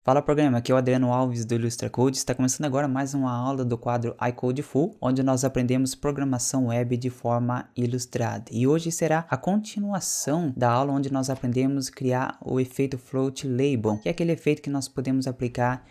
Fala programa, aqui é o Adriano Alves do Illustra Code. Está começando agora mais uma aula do quadro iCode Full, onde nós aprendemos programação web de forma ilustrada. E hoje será a continuação da aula onde nós aprendemos a criar o efeito Float Label, que é aquele efeito que nós podemos aplicar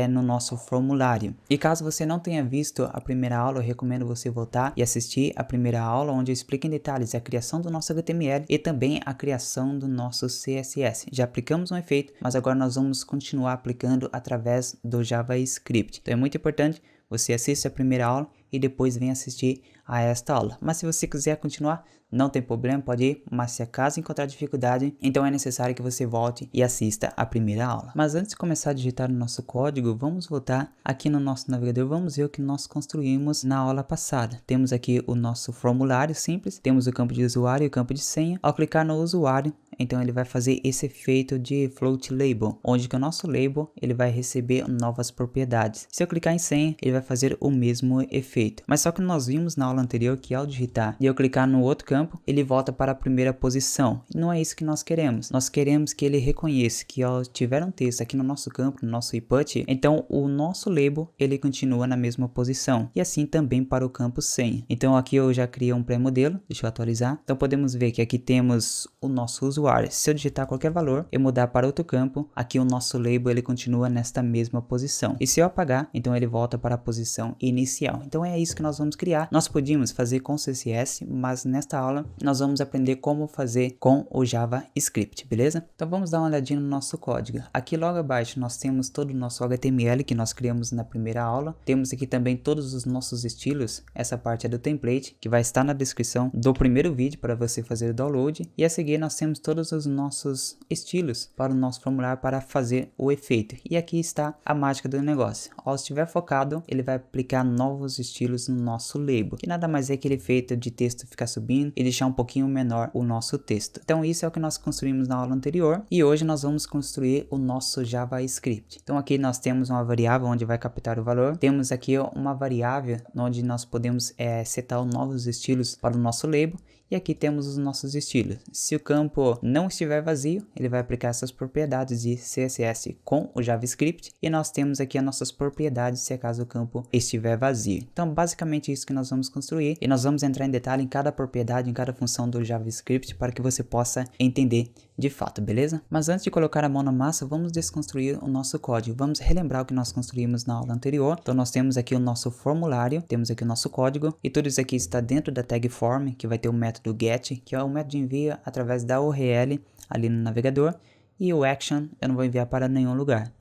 no nosso formulário. E caso você não tenha visto a primeira aula, eu recomendo você voltar e assistir a primeira aula, onde eu explico em detalhes a criação do nosso HTML e também a criação do nosso CSS. Já aplicamos um efeito, mas agora nós vamos continuar aplicando através do JavaScript. Então é muito importante você assistir a primeira aula e depois vem assistir a esta aula. Mas se você quiser continuar, não tem problema, pode ir, mas se acaso encontrar dificuldade, então é necessário que você volte e assista a primeira aula. Mas antes de começar a digitar o nosso código, vamos voltar aqui no nosso navegador, vamos ver o que nós construímos na aula passada. Temos aqui o nosso formulário simples, temos o campo de usuário e o campo de senha. Ao clicar no usuário, então ele vai fazer esse efeito de float label, onde que o nosso label ele vai receber novas propriedades. Se eu clicar em senha, ele vai fazer o mesmo efeito. Mas só que nós vimos na aula anterior que ao digitar e eu clicar no outro campo, ele volta para a primeira posição. E não é isso que nós queremos. Nós queremos que ele reconheça que ao tiver um texto aqui no nosso campo, no nosso input, então o nosso label ele continua na mesma posição. E assim também para o campo senha. Então aqui eu já criei um pré-modelo, deixa eu atualizar. Então podemos ver que aqui temos o nosso usuário. Se eu digitar qualquer valor e mudar para outro campo, aqui o nosso label ele continua nesta mesma posição. E se eu apagar, então ele volta para a posição inicial. Então é isso que nós vamos criar. Nós podíamos fazer com CSS, mas nesta aula nós vamos aprender como fazer com o JavaScript, beleza? Então vamos dar uma olhadinha no nosso código. Aqui logo abaixo nós temos todo o nosso HTML que nós criamos na primeira aula. Temos aqui também todos os nossos estilos. Essa parte é do template, que vai estar na descrição do primeiro vídeo para você fazer o download. E a seguir nós temos todos os nossos estilos para o nosso formulário para fazer o efeito. E aqui está a mágica do negócio. Ao estiver focado, ele vai aplicar novos estilos no nosso label, que nada mais é aquele efeito de texto ficar subindo e deixar um pouquinho menor o nosso texto. Então isso é o que nós construímos na aula anterior e hoje nós vamos construir o nosso JavaScript. Então aqui nós temos uma variável onde vai captar o valor. Temos aqui uma variável onde nós podemos setar novos estilos para o nosso label. E aqui temos os nossos estilos. Se o campo não estiver vazio, ele vai aplicar essas propriedades de CSS com o JavaScript. E nós temos aqui as nossas propriedades se acaso o campo estiver vazio. Então, basicamente isso que nós vamos construir. E nós vamos entrar em detalhe em cada propriedade, em cada função do JavaScript para que você possa entender de fato, beleza? Mas antes de colocar a mão na massa, vamos desconstruir o nosso código. Vamos relembrar o que nós construímos na aula anterior. Então, nós temos aqui o nosso formulário, temos aqui o nosso código. E tudo isso aqui está dentro da tag form, que vai ter o método get, que é o método de envio através da URL ali no navegador, e o action eu não vou enviar para nenhum lugar.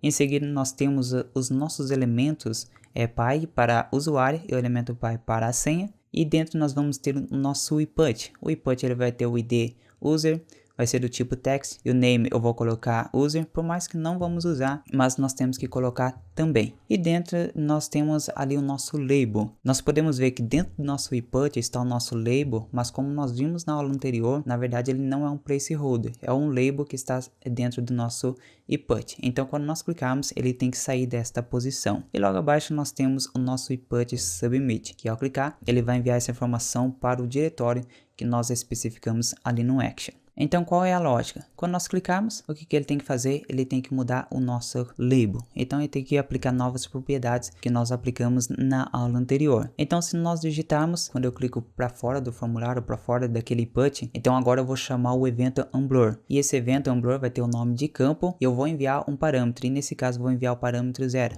Em seguida nós temos os nossos elementos pi para usuário e o elemento pi para a senha, e dentro nós vamos ter o nosso input. O input ele vai ter o id user, vai ser do tipo text, e o name eu vou colocar user, por mais que não vamos usar, mas nós temos que colocar também. E dentro nós temos ali o nosso label. Nós podemos ver que dentro do nosso input está o nosso label, mas como nós vimos na aula anterior, na verdade ele não é um placeholder, é um label que está dentro do nosso input. Então quando nós clicarmos, ele tem que sair desta posição. E logo abaixo nós temos o nosso input submit, que ao clicar, ele vai enviar essa informação para o diretório que nós especificamos ali no action. Então qual é a lógica? Quando nós clicarmos, o que ele tem que fazer? Ele tem que mudar o nosso label. Então ele tem que aplicar novas propriedades que nós aplicamos na aula anterior. Então se nós digitarmos, quando eu clico para fora do formulário, para fora daquele input, então agora eu vou chamar o evento unblur. E esse evento unblur vai ter o nome de campo e eu vou enviar um parâmetro. E nesse caso eu vou enviar o parâmetro 0.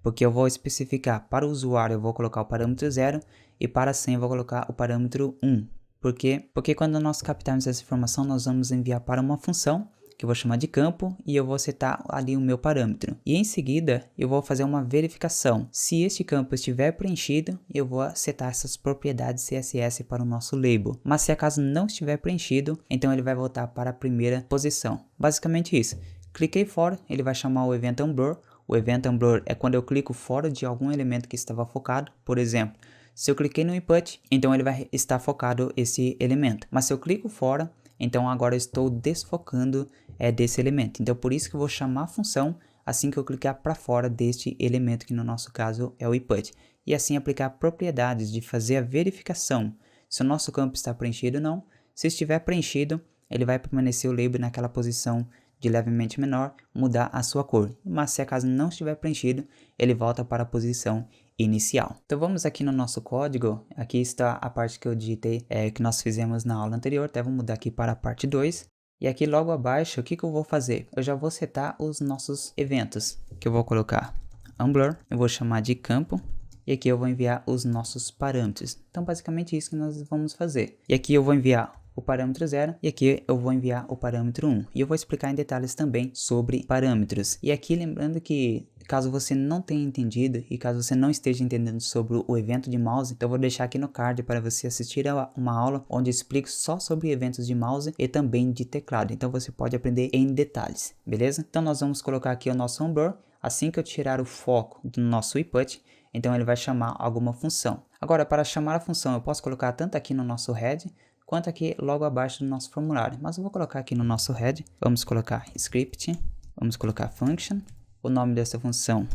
Porque eu vou especificar para o usuário, eu vou colocar o parâmetro 0 e para a senha eu vou colocar o parâmetro 1. Por quê? Porque quando nós captarmos essa informação, nós vamos enviar para uma função, que eu vou chamar de campo, e eu vou setar ali o meu parâmetro. E em seguida, eu vou fazer uma verificação. Se este campo estiver preenchido, eu vou setar essas propriedades CSS para o nosso label. Mas se acaso não estiver preenchido, então ele vai voltar para a primeira posição. Basicamente isso. Cliquei fora, ele vai chamar o event unblur. O event unblur é quando eu clico fora de algum elemento que estava focado, por exemplo. Se eu cliquei no input, então ele vai estar focado esse elemento. Mas se eu clico fora, então agora eu estou desfocando desse elemento. Então por isso que eu vou chamar a função assim que eu clicar para fora deste elemento, que no nosso caso é o input. E assim aplicar propriedades de fazer a verificação se o nosso campo está preenchido ou não. Se estiver preenchido, ele vai permanecer o label naquela posição de levemente menor, mudar a sua cor. Mas se acaso não estiver preenchido, ele volta para a posição inicial. Então vamos aqui no nosso código, aqui está a parte que eu digitei, que nós fizemos na aula anterior, até vou mudar aqui para a parte 2. E aqui logo abaixo, o que eu vou fazer? Eu já vou setar os nossos eventos, que eu vou colocar Blur, eu vou chamar de campo, e aqui eu vou enviar os nossos parâmetros. Então basicamente isso que nós vamos fazer. E aqui eu vou enviar o parâmetro 0 e aqui eu vou enviar o parâmetro 1. E eu vou explicar em detalhes também sobre parâmetros. E aqui lembrando que caso você não tenha entendido e caso você não esteja entendendo sobre o evento de mouse, então eu vou deixar aqui no card para você assistir a uma aula onde eu explico só sobre eventos de mouse e também de teclado. Então você pode aprender em detalhes, beleza? Então nós vamos colocar aqui o nosso Blur. Assim que eu tirar o foco do nosso input, então ele vai chamar alguma função. Agora, para chamar a função, eu posso colocar tanto aqui no nosso head, quanto aqui logo abaixo do nosso formulário. Mas eu vou colocar aqui no nosso head, vamos colocar script, vamos colocar function, o nome dessa função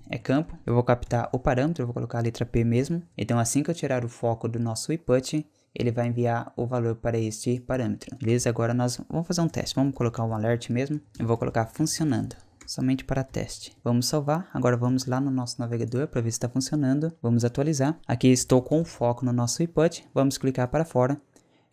é campo, eu vou captar o parâmetro, eu vou colocar a letra P mesmo. Então assim que eu tirar o foco do nosso input, ele vai enviar o valor para este parâmetro. Beleza? Agora nós vamos fazer um teste, vamos colocar um alert mesmo, eu vou colocar funcionando. Somente para teste. Vamos salvar. Agora vamos lá no nosso navegador para ver se está funcionando. Vamos atualizar. Aqui estou com foco no nosso input. Vamos clicar para fora.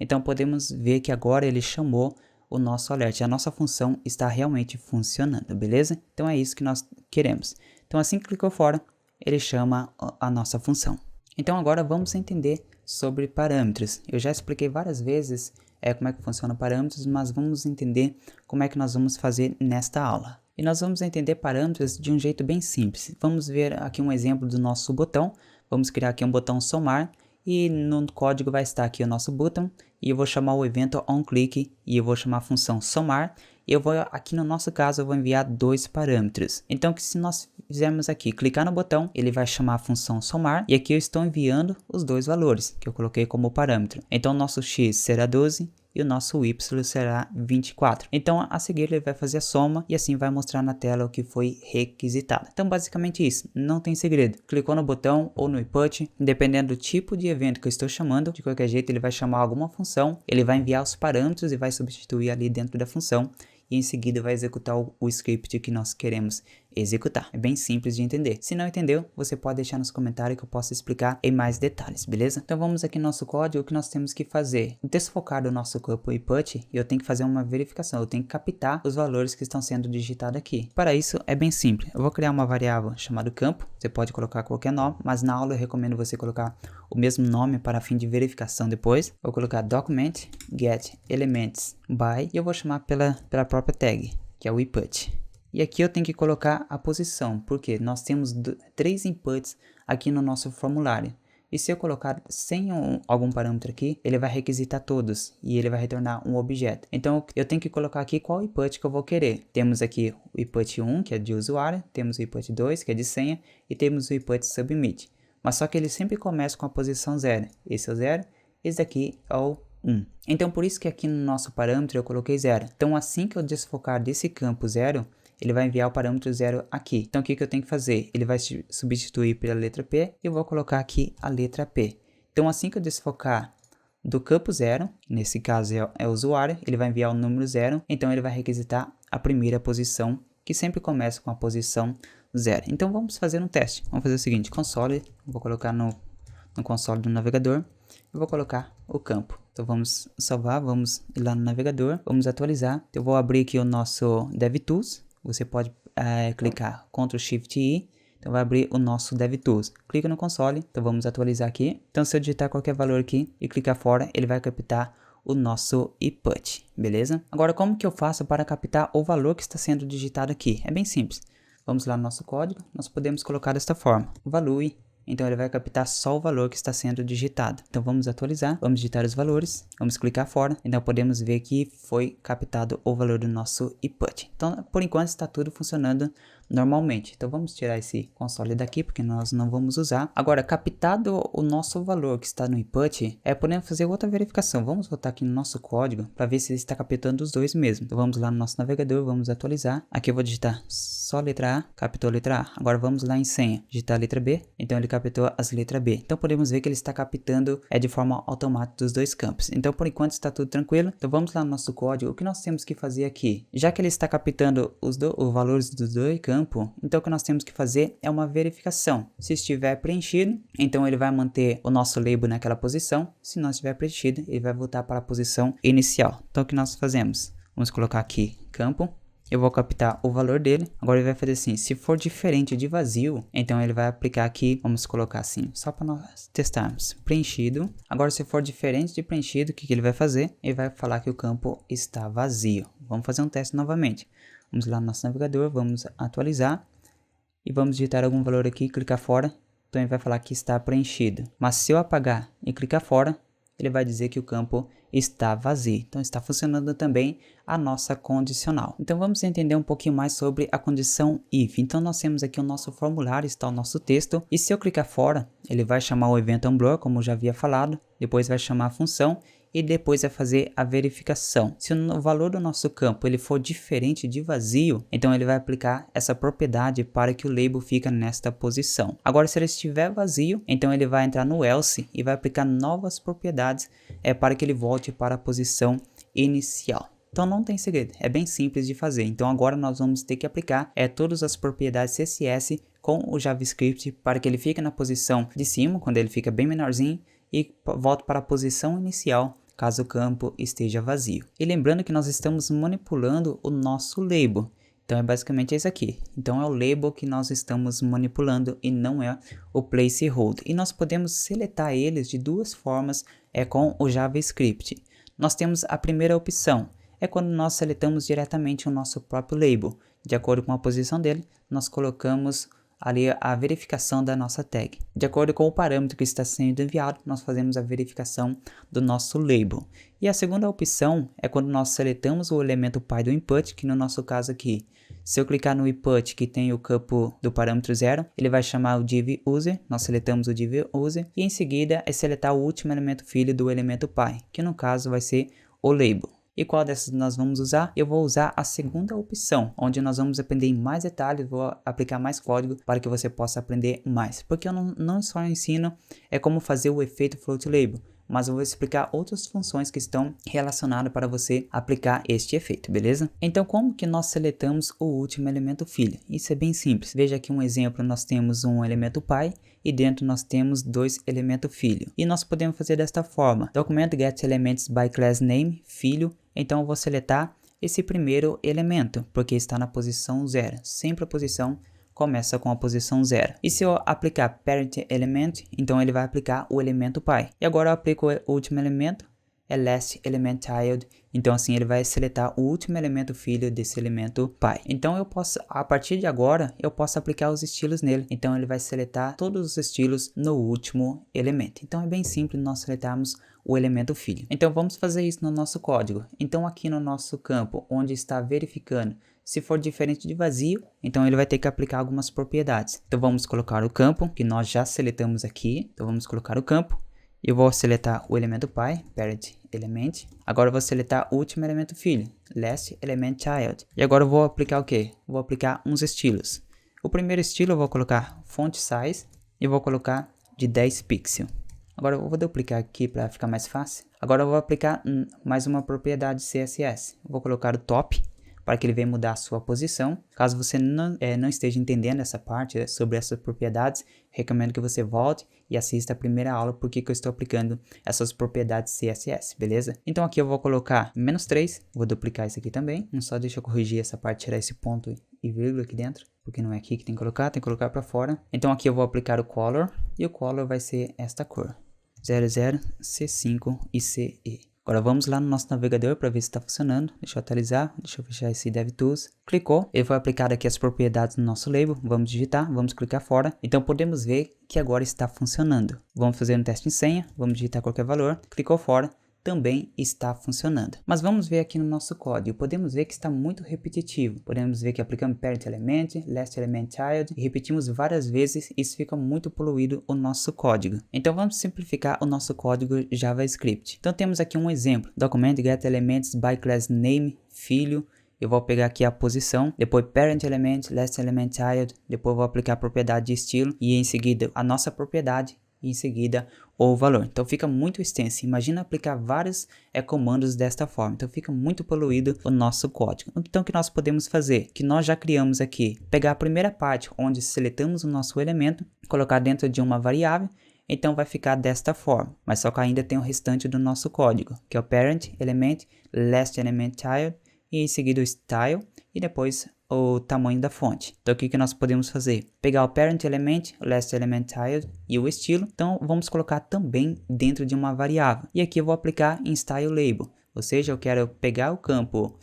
Então podemos ver que agora ele chamou o nosso alert. A nossa função está realmente funcionando, beleza? Então é isso que nós queremos. Então assim que clicou fora, ele chama a nossa função. Então agora vamos entender sobre parâmetros. Eu já expliquei várias vezes como é que funciona parâmetros, mas vamos entender como é que nós vamos fazer nesta aula. E nós vamos entender parâmetros de um jeito bem simples. Vamos ver aqui um exemplo do nosso botão. Vamos criar aqui um botão somar e no código vai estar aqui o nosso botão e eu vou chamar o evento onClick e eu vou chamar a função somar e eu vou aqui no nosso caso eu vou enviar dois parâmetros. Então que se nós fizermos aqui clicar no botão, ele vai chamar a função somar e aqui eu estou enviando os dois valores que eu coloquei como parâmetro. Então o nosso x será 12 e o nosso y será 24. Então a seguir ele vai fazer a soma e assim vai mostrar na tela o que foi requisitado. Então basicamente isso, não tem segredo. Clicou no botão ou no input, dependendo do tipo de evento que eu estou chamando, de qualquer jeito ele vai chamar alguma função, ele vai enviar os parâmetros e vai substituir ali dentro da função e em seguida vai executar o script que nós queremos executar. É bem simples de entender. Se não entendeu, você pode deixar nos comentários que eu posso explicar em mais detalhes, beleza? Então vamos aqui no nosso código, o que nós temos que fazer? Desfocar do nosso campo input, eu tenho que fazer uma verificação, eu tenho que captar os valores que estão sendo digitados aqui. Para isso é bem simples, eu vou criar uma variável chamada campo, você pode colocar qualquer nome, mas na aula eu recomendo você colocar o mesmo nome para fim de verificação depois. Vou colocar document get elements by e eu vou chamar pela própria tag, que é o input. E aqui eu tenho que colocar a posição, porque nós temos 3 inputs aqui no nosso formulário. E se eu colocar sem algum parâmetro aqui, ele vai requisitar todos e ele vai retornar um objeto. Então eu tenho que colocar aqui qual input que eu vou querer. Temos aqui o input 1, que é de usuário, temos o input 2, que é de senha, e temos o input submit. Mas só que ele sempre começa com a posição 0. Esse é o 0, esse daqui é o 1. Então por isso que aqui no nosso parâmetro eu coloquei 0. Então assim que eu desfocar desse campo 0, ele vai enviar o parâmetro 0 aqui. Então o que eu tenho que fazer? Ele vai substituir pela letra P e eu vou colocar aqui a letra P. Então assim que eu desfocar do campo 0, nesse caso é o usuário, ele vai enviar o número 0, então ele vai requisitar a primeira posição, que sempre começa com a posição 0. Então vamos fazer um teste. Vamos fazer o seguinte, console, vou colocar no console do navegador, eu vou colocar o campo. Então vamos salvar, vamos ir lá no navegador, vamos atualizar. Eu vou abrir aqui o nosso DevTools. Você pode clicar Ctrl Shift I, então vai abrir o nosso DevTools. Clica no console, então vamos atualizar aqui. Então se eu digitar qualquer valor aqui e clicar fora, ele vai captar o nosso input, beleza? Agora como que eu faço para captar o valor que está sendo digitado aqui? É bem simples. Vamos lá no nosso código, nós podemos colocar desta forma, value. Então ele vai captar só o valor que está sendo digitado. Então vamos atualizar, vamos digitar os valores, vamos clicar fora. Então podemos ver que foi captado o valor do nosso input. Então por enquanto está tudo funcionando normalmente. Então vamos tirar esse console daqui porque nós não vamos usar. Agora captado o nosso valor que está no input, podemos fazer outra verificação. Vamos voltar aqui no nosso código para ver se ele está captando os dois mesmo. Então vamos lá no nosso navegador, vamos atualizar. Aqui eu vou digitar só letra A, captou a letra A. Agora vamos lá em senha, digitar a letra B. Então ele captou as letras B. Então podemos ver que ele está captando de forma automática dos dois campos. Então por enquanto está tudo tranquilo. Então vamos lá no nosso código. O que nós temos que fazer aqui? Já que ele está captando os valores dos dois campos, então o que nós temos que fazer é uma verificação. Se estiver preenchido, então ele vai manter o nosso label naquela posição. Se não estiver preenchido, ele vai voltar para a posição inicial. Então o que nós fazemos? Vamos colocar aqui campo. Eu vou captar o valor dele. Agora ele vai fazer assim, se for diferente de vazio, então ele vai aplicar aqui, vamos colocar assim, só para nós testarmos, preenchido. Agora se for diferente de preenchido, o que ele vai fazer? Ele vai falar que o campo está vazio. Vamos fazer um teste novamente. Vamos lá no nosso navegador, vamos atualizar e vamos digitar algum valor aqui, clicar fora. Então ele vai falar que está preenchido. Mas se eu apagar e clicar fora, ele vai dizer que o campo está vazio. Então está funcionando também a nossa condicional. Então vamos entender um pouquinho mais sobre a condição if. Então nós temos aqui o nosso formulário, está o nosso texto. E se eu clicar fora, ele vai chamar o evento onBlur, como eu já havia falado. Depois vai chamar a função e depois vai fazer a verificação. Se o valor do nosso campo ele for diferente de vazio, então ele vai aplicar essa propriedade para que o label fique nesta posição. Agora se ele estiver vazio, então ele vai entrar no else e vai aplicar novas propriedades para que ele volte para a posição inicial. Então não tem segredo, é bem simples de fazer. Então agora nós vamos ter que aplicar todas as propriedades CSS com o JavaScript para que ele fique na posição de cima, quando ele fica bem menorzinho, e volte para a posição inicial caso o campo esteja vazio. E lembrando que nós estamos manipulando o nosso label. Então é basicamente isso aqui. Então é o label que nós estamos manipulando e não é o placeholder. E nós podemos seletar eles de duas formas com o JavaScript. Nós temos a primeira opção, é quando nós seletamos diretamente o nosso próprio label. De acordo com a posição dele, nós colocamos ali a verificação da nossa tag. De acordo com o parâmetro que está sendo enviado, nós fazemos a verificação do nosso label. E a segunda opção é quando nós seletamos o elemento pai do input, que no nosso caso aqui, se eu clicar no input que tem o campo do parâmetro 0, ele vai chamar o div user, nós seletamos o div user, e em seguida é seletar o último elemento filho do elemento pai, que no caso vai ser o label. E qual dessas nós vamos usar? Eu vou usar a segunda opção, onde nós vamos aprender em mais detalhes, vou aplicar mais código para que você possa aprender mais. Porque eu não só ensino como fazer o efeito float label, mas eu vou explicar outras funções que estão relacionadas para você aplicar este efeito, beleza? Então como que nós seletamos o último elemento filho? Isso é bem simples. Veja aqui um exemplo, nós temos um elemento pai e dentro nós temos dois elementos filho. E nós podemos fazer desta forma, documento get elements by class name, filho. Então eu vou seletar esse primeiro elemento, porque está na posição 0. Sempre a posição começa com a posição 0. E se eu aplicar parent element, então ele vai aplicar o elemento pai. E agora eu aplico o último elemento, last element child. Então assim ele vai seletar o último elemento filho desse elemento pai. Então eu posso, a partir de agora, eu posso aplicar os estilos nele. Então ele vai seletar todos os estilos no último elemento. Então é bem simples nós seletarmos o elemento filho. Então vamos fazer isso no nosso código. Então aqui no nosso campo, onde está verificando, se for diferente de vazio, então ele vai ter que aplicar algumas propriedades. Então vamos colocar o campo, que nós já seletamos aqui. Então vamos colocar o campo. Eu vou seletar o elemento pai, parent element. Agora eu vou seletar o último elemento filho, last element child. E agora eu vou aplicar o quê? Vou aplicar uns estilos. O primeiro estilo eu vou colocar font size e vou colocar de 10 pixels. Agora eu vou duplicar aqui para ficar mais fácil. Agora eu vou aplicar mais uma propriedade CSS. Eu vou colocar o top para que ele venha mudar a sua posição. Caso você não esteja entendendo essa parte sobre essas propriedades, recomendo que você volte e assista a primeira aula porque eu estou aplicando essas propriedades CSS, beleza? Então aqui eu vou colocar -3, vou duplicar isso aqui também. Só deixa eu corrigir essa parte, tirar esse ponto e vírgula aqui dentro, porque não é aqui que tem que colocar para fora. Então aqui eu vou aplicar o color e o color vai ser esta cor. 00, C5 e CE. Agora vamos lá no nosso navegador para ver se está funcionando. Deixa eu atualizar, deixa eu fechar esse DevTools. Clicou, ele vai aplicar aqui as propriedades no nosso label. Vamos digitar, vamos clicar fora. Então podemos ver que agora está funcionando. Vamos fazer um teste em senha, vamos digitar qualquer valor. Clicou fora, também está funcionando. Mas vamos ver aqui no nosso código. Podemos ver que está muito repetitivo. Podemos ver que aplicamos parent element, last element child e repetimos várias vezes. Isso fica muito poluído o nosso código. Então vamos simplificar o nosso código JavaScript. Então temos aqui um exemplo. Document get elements by class name, filho. eu vou pegar aqui a posição, depois parent element, last element child, depois eu vou aplicar a propriedade de estilo e em seguida a nossa propriedade e em seguida o valor. Então fica muito extenso. Imagina aplicar vários comandos desta forma. Então fica muito poluído o nosso código. Então o que nós podemos fazer? Que nós já criamos aqui. Pegar a primeira parte onde seletamos o nosso elemento, colocar dentro de uma variável. Então vai ficar desta forma. Mas só que ainda tem o restante do nosso código, que é o parent element, last element child e em seguida o style e depois o tamanho da fonte. Então o que nós podemos fazer? Pegar o parent element, o last element child e o estilo. Então vamos colocar também dentro de uma variável. E aqui eu vou aplicar em style label. Ou seja, eu quero pegar o campo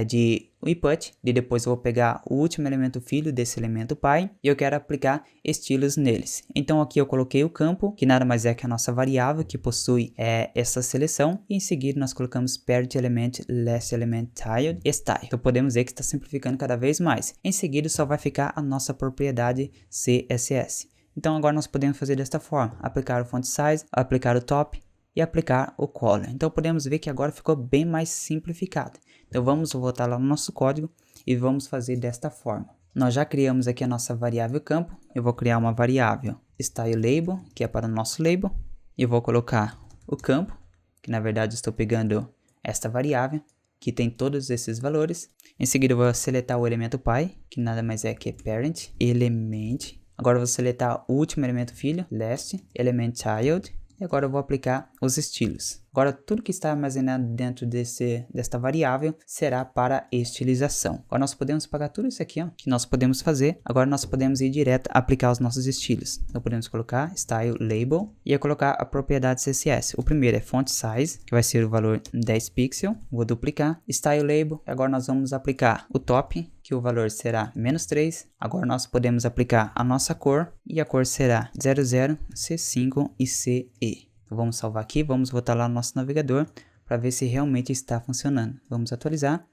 de input, e depois eu vou pegar o último elemento filho desse elemento pai, e eu quero aplicar estilos neles. Então aqui eu coloquei o campo, que nada mais é que a nossa variável que possui essa seleção, e em seguida nós colocamos parent element, last element child e style. Então podemos ver que está simplificando cada vez mais. Em seguida só vai ficar a nossa propriedade CSS. Então agora nós podemos fazer desta forma, aplicar o font size, aplicar o top, e aplicar o color. Então podemos ver que agora ficou bem mais simplificado. Então vamos voltar lá no nosso código e vamos fazer desta forma. Nós já criamos aqui a nossa variável campo. Eu vou criar uma variável style label, que é para o nosso label. Eu vou colocar o campo, que na verdade estou pegando esta variável, que tem todos esses valores. Em seguida eu vou seletar o elemento pai, que nada mais é que parent element. Agora eu vou seletar o último elemento filho, last element child. E agora eu vou aplicar os estilos. Agora tudo que está armazenado dentro desta variável será para estilização. Agora nós podemos pagar tudo isso aqui, ó, que nós podemos fazer. Agora nós podemos ir direto a aplicar os nossos estilos. Então podemos colocar style label e eu colocar a propriedade CSS. O primeiro é font size, que vai ser o valor 10 pixels. Vou duplicar. Style label. Agora nós vamos aplicar o top, que o valor será -3. Agora nós podemos aplicar a nossa cor e a cor será 00, C5 e CE. Então vamos salvar aqui, vamos voltar lá no nosso navegador para ver se realmente está funcionando. Vamos atualizar,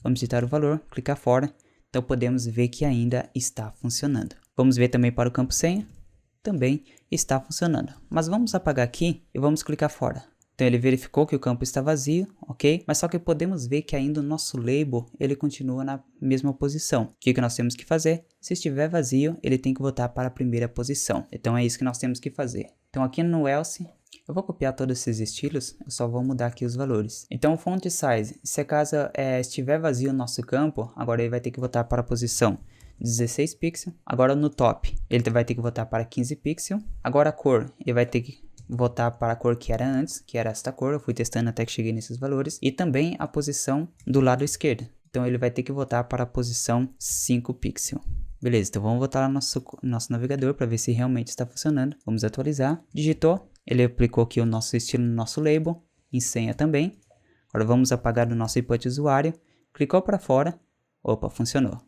vamos digitar o valor, clicar fora. Então podemos ver que ainda está funcionando. Vamos ver também para o campo senha, também está funcionando. Mas vamos apagar aqui e vamos clicar fora. Então ele verificou que o campo está vazio, ok? Mas só que podemos ver que ainda o nosso label, ele continua na mesma posição. O que nós temos que fazer? Se estiver vazio, ele tem que voltar para a primeira posição. Então é isso que nós temos que fazer. Então aqui no else, eu vou copiar todos esses estilos, eu só vou mudar aqui os valores. Então o font size, se acaso estiver vazio o nosso campo, agora ele vai ter que voltar para a posição 16 pixels. Agora no top, ele vai ter que voltar para 15 pixels. Agora a cor, ele vai ter que voltar para a cor que era antes, que era esta cor. Eu fui testando até que cheguei nesses valores. E também a posição do lado esquerdo. Então ele vai ter que voltar para a posição 5 pixels. Beleza, então vamos voltar no nosso navegador para ver se realmente está funcionando. Vamos atualizar. Digitou, ele aplicou aqui o nosso estilo no nosso label, em senha também. Agora vamos apagar do nosso input usuário. Clicou para fora, opa, funcionou.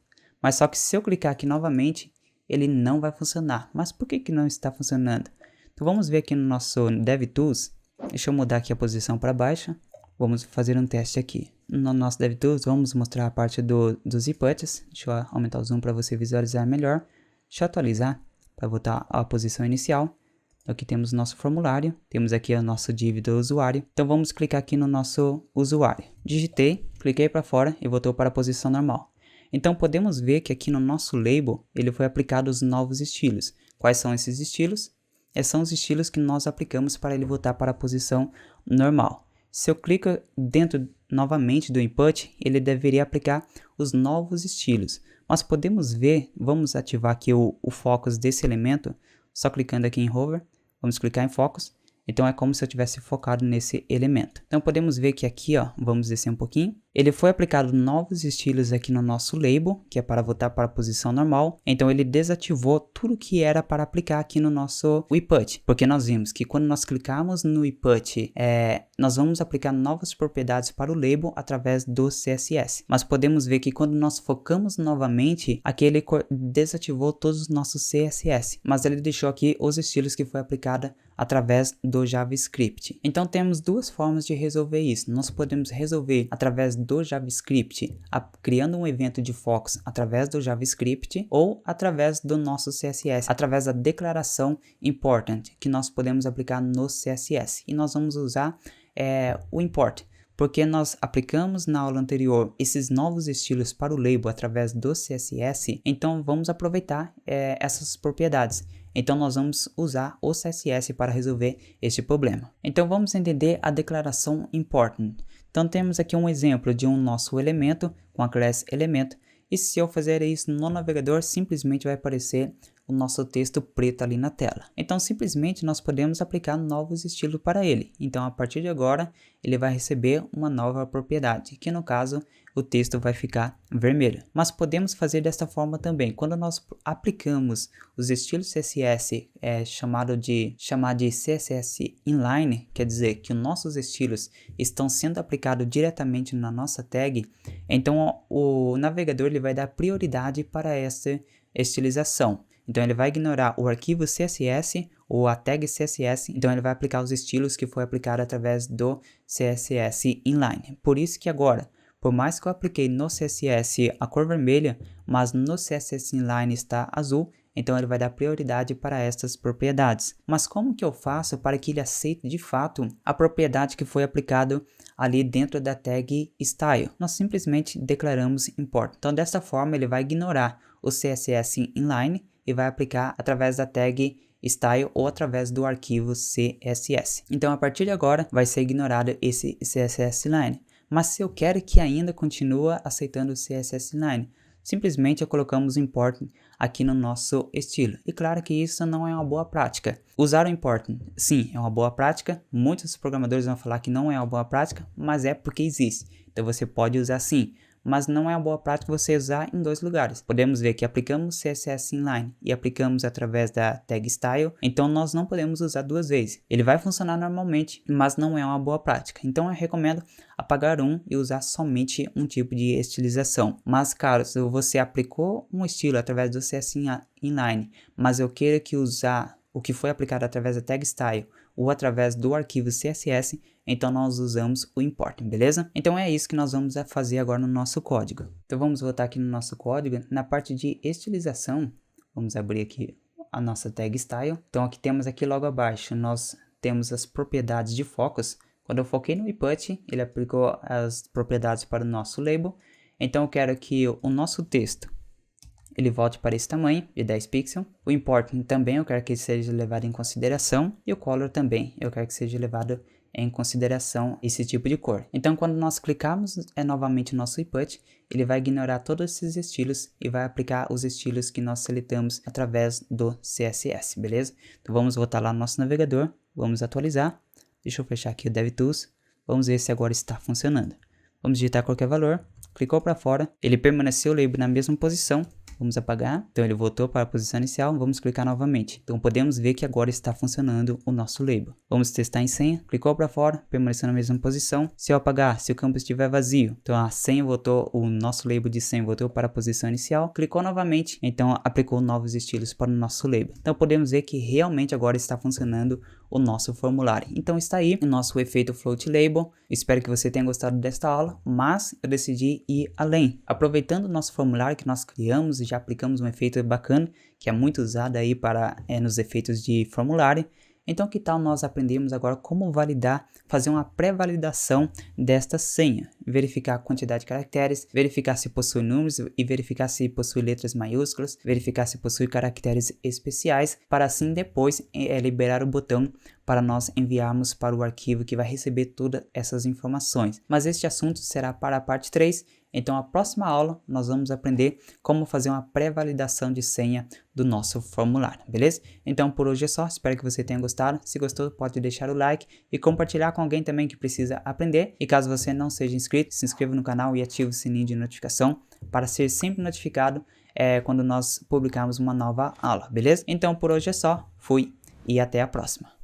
Mas só que se eu clicar aqui novamente, ele não vai funcionar. Mas por que não está funcionando? Então vamos ver aqui no nosso DevTools. Deixa eu mudar aqui a posição para baixo. Vamos fazer um teste aqui. No nosso DevTools, vamos mostrar a parte dos inputs. Deixa eu aumentar o zoom para você visualizar melhor. Deixa eu atualizar para voltar à posição inicial. Aqui temos o nosso formulário. Temos aqui o nosso div do usuário. Então vamos clicar aqui no nosso usuário. Digitei, cliquei para fora e voltou para a posição normal. Então podemos ver que aqui no nosso label, ele foi aplicado os novos estilos. Quais são esses estilos? Esses são os estilos que nós aplicamos para ele voltar para a posição normal. Se eu clico dentro novamente do input, ele deveria aplicar os novos estilos. Mas podemos ver, vamos ativar aqui o focus desse elemento, só clicando aqui em hover, vamos clicar em focus. Então é como se eu tivesse focado nesse elemento. Então podemos ver que aqui, ó, vamos descer um pouquinho. Ele foi aplicado novos estilos aqui no nosso label, que é para voltar para a posição normal. Então ele desativou tudo que era para aplicar aqui no nosso input. Porque nós vimos que quando nós clicarmos no input, nós vamos aplicar novas propriedades para o label através do CSS. Mas podemos ver que quando nós focamos novamente, aqui ele desativou todos os nossos CSS. Mas ele deixou aqui os estilos que foi aplicada através do JavaScript. Então temos duas formas de resolver isso. Nós podemos resolver através do JavaScript, criando um evento de focus através do JavaScript, ou através do nosso CSS, através da declaração important, que nós podemos aplicar no CSS. E nós vamos usar o import, porque nós aplicamos na aula anterior esses novos estilos para o label através do CSS, então vamos aproveitar essas propriedades. Então nós vamos usar o CSS para resolver este problema. Então vamos entender a declaração important. Então temos aqui um exemplo de um nosso elemento com a classe elemento, e se eu fizer isso no navegador, simplesmente vai aparecer o nosso texto preto ali na tela. Então simplesmente nós podemos aplicar novos estilos para ele. Então a partir de agora ele vai receber uma nova propriedade, que no caso o texto vai ficar vermelho. Mas podemos fazer desta forma também. Quando nós aplicamos os estilos CSS, chamado de CSS inline, quer dizer que os nossos estilos estão sendo aplicados diretamente na nossa tag, então o navegador ele vai dar prioridade para essa estilização. Então ele vai ignorar o arquivo CSS ou a tag CSS, então ele vai aplicar os estilos que foi aplicado através do CSS inline. Por isso que agora, por mais que eu apliquei no CSS a cor vermelha, mas no CSS inline está azul, então ele vai dar prioridade para essas propriedades. Mas como que eu faço para que ele aceite de fato a propriedade que foi aplicada ali dentro da tag style? Nós simplesmente declaramos import. Então dessa forma ele vai ignorar o CSS inline e vai aplicar através da tag style ou através do arquivo CSS. Então a partir de agora vai ser ignorado esse CSS inline. Mas se eu quero que ainda continue aceitando o CSS inline, simplesmente colocamos import aqui no nosso estilo. E claro que isso não é uma boa prática. Usar o import, sim, é uma boa prática. Muitos programadores vão falar que não é uma boa prática, mas é porque existe. Então você pode usar sim. Mas não é uma boa prática você usar em dois lugares. Podemos ver que aplicamos CSS inline e aplicamos através da tag style, então nós não podemos usar duas vezes. Ele vai funcionar normalmente, mas não é uma boa prática. Então eu recomendo apagar um e usar somente um tipo de estilização. Mas caso você aplicou um estilo através do CSS inline, mas eu queira que usar o que foi aplicado através da tag style ou através do arquivo CSS, então nós usamos o import, beleza? Então é isso que nós vamos fazer agora no nosso código. Então vamos voltar aqui no nosso código, na parte de estilização, vamos abrir aqui a nossa tag style. Então aqui temos aqui logo abaixo, nós temos as propriedades de focus. Quando eu foquei no input, ele aplicou as propriedades para o nosso label. Então eu quero que o nosso texto ele volte para esse tamanho de 10 pixels. O import também eu quero que seja levado em consideração. E o color também eu quero que seja levado em consideração esse tipo de cor. Então quando nós clicarmos novamente no nosso input, ele vai ignorar todos esses estilos e vai aplicar os estilos que nós seletamos através do CSS, beleza? Então vamos voltar lá no nosso navegador, vamos atualizar. Deixa eu fechar aqui o DevTools. Vamos ver se agora está funcionando. Vamos digitar qualquer valor, clicou para fora, ele permaneceu o label na mesma posição. Vamos apagar, então ele voltou para a posição inicial, vamos clicar novamente. Então podemos ver que agora está funcionando o nosso label. Vamos testar em senha, clicou para fora, permaneceu na mesma posição. Se eu apagar, se o campo estiver vazio, então a senha voltou, o nosso label de senha voltou para a posição inicial. Clicou novamente, então aplicou novos estilos para o nosso label. Então podemos ver que realmente agora está funcionando o nosso formulário. Então está aí o nosso efeito float label. Espero que você tenha gostado desta aula, mas eu decidi ir além. Aproveitando o nosso formulário que nós criamos e já aplicamos um efeito bacana, que é muito usado aí para nos efeitos de formulário. Então que tal nós aprendermos agora como validar, fazer uma pré-validação desta senha, verificar a quantidade de caracteres, verificar se possui números e verificar se possui letras maiúsculas, verificar se possui caracteres especiais, para assim depois liberar o botão para nós enviarmos para o arquivo que vai receber todas essas informações. Mas este assunto será para a parte 3. Então, a próxima aula nós vamos aprender como fazer uma pré-validação de senha do nosso formulário, beleza? Então, por hoje é só. Espero que você tenha gostado. Se gostou, pode deixar o like e compartilhar com alguém também que precisa aprender. E caso você não seja inscrito, se inscreva no canal e ative o sininho de notificação para ser sempre notificado quando nós publicarmos uma nova aula, beleza? Então, por hoje é só. Fui e até a próxima.